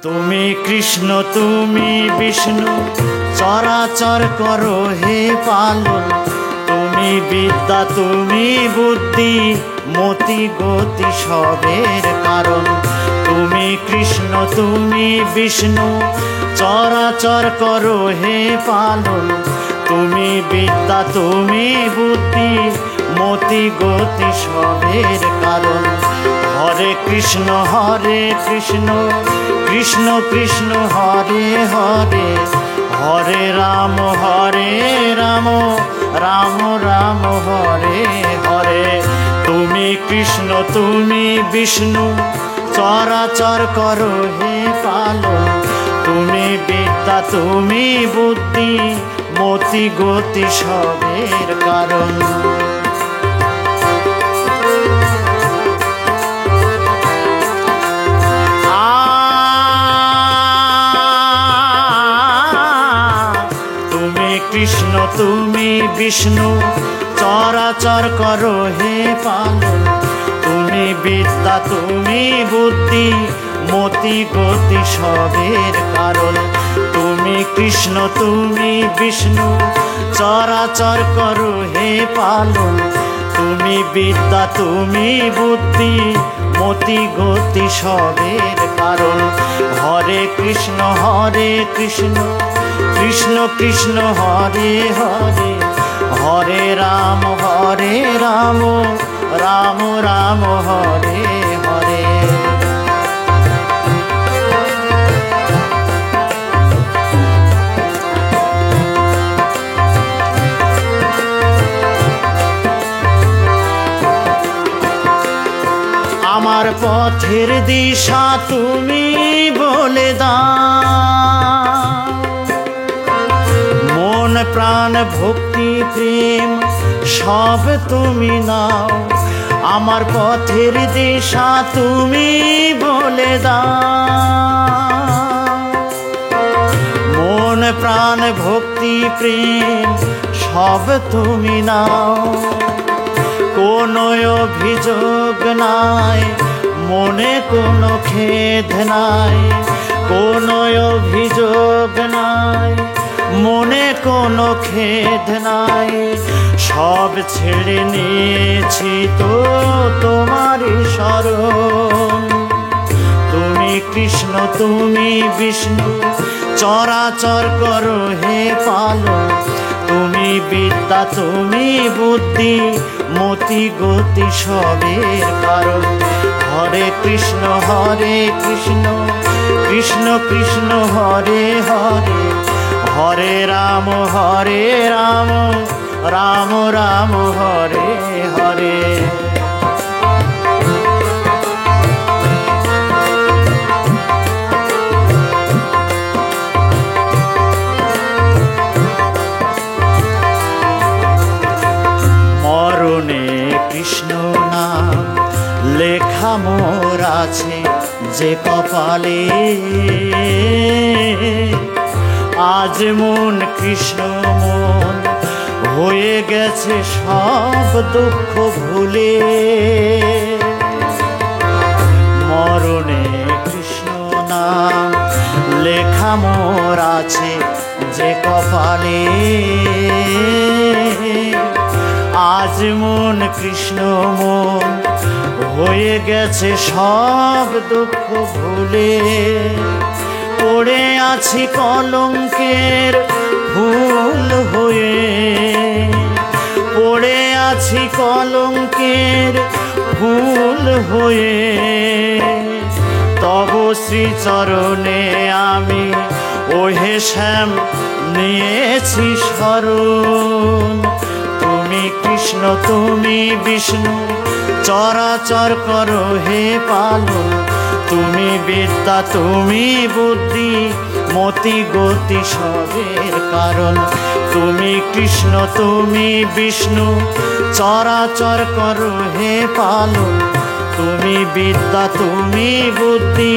তুমি কৃষ্ণ তুমি বিষ্ণু চরাচর করো হে পালন। তুমি বিদ্যা তুমি বুদ্ধি মতি গতি সবের কারণ। তুমি কৃষ্ণ তুমি বিষ্ণু চরাচর করো হে পালন। তুমি বিদ্যা তুমি বুদ্ধি মতি গতি সবের কারণ। হরে কৃষ্ণ কৃষ্ণ কৃষ্ণ হরে হরে, হরে রাম রাম রাম হরে হরে। তুমি কৃষ্ণ তুমি বিষ্ণু চরাচর করো হে পালন। তুমি বিদ্যা তুমি বুদ্ধি মতি গতি সবের কারণ। কৃষ্ণ তুমি বিষ্ণু চরাচর করো হে পালন। তুমি বিদ্যা তুমি বুদ্ধি মতি গতি সবের কারণ। তুমি কৃষ্ণ তুমি বিষ্ণু চরাচর করো হে পালন। তুমি বিদ্যা তুমি বুদ্ধি মতি গতি সবের কারণ। হরে কৃষ্ণ কৃষ্ণ কৃষ্ণ হরে হরে, হরে রাম রাম রাম হরে হরে। আমার পথের দিশা তুমি বলে দাও। মন প্রাণ ভক্তি প্রেম সব তুমি নাও। আমার পথের দিশা তুমি বলে দাও। মন প্রাণ ভক্তি প্রেম সব তুমি নাও। কোনো অভিযোগ নাই মনে কোনো খেদ নাই। কোনো অভিযোগ নাই মনে কোনো খেদ নাই। সব ছেড়ে নিয়েছি তো তোমারই শরণ। তুমি কৃষ্ণ তুমি বিষ্ণু চরাচর করো হে পালন। তুমি বিদ্যা তুমি বুদ্ধি মতি গতি সবের কারণ। হরে কৃষ্ণ কৃষ্ণ কৃষ্ণ হরে হরে, হরে রাম রাম রাম হরে হরে। মরণে কৃষ্ণ নাম লেখা মোর আছে যে কপালে। আজ মন কৃষ্ণ মন হয়ে গেছে সব দুঃখ ভুলে। মরণে কৃষ্ণ নাম লেখা মোর আছে যে কপালে। আজ মন কৃষ্ণ মন হয়ে গেছে সব দুঃখ ভুলে। পড়ে আছি কলঙ্কের ফুল হয়ে। পড়ে আছি কলঙ্কের ফুল হয়ে। তব শ্রীচরণে আমি ওহে শ্যাম নিয়েছি শরণ। তুমি কৃষ্ণ তুমি বিষ্ণু চরাচর করো হে পালন। তুমি বিদ্যা তুমি বুদ্ধি মতি গতি সবের কারণ। তুমি কৃষ্ণ তুমি বিষ্ণু চরাচর করো হে পালন। তুমি বিদ্যা তুমি বুদ্ধি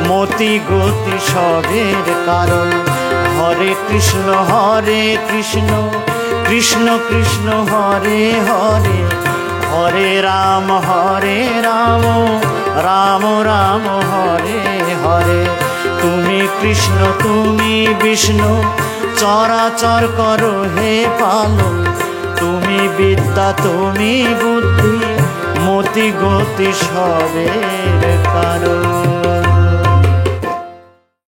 মতি গতি সবের কারণ। হরে কৃষ্ণ কৃষ্ণ কৃষ্ণ হরে হরে, হরে রাম রাম রাম হরে হরে। কৃষ্ণ তুমি বিষ্ণু চরাচর করো হে পালন তুমি বিদ্যা তুমি বুদ্ধি মতি গতি সবের কারণ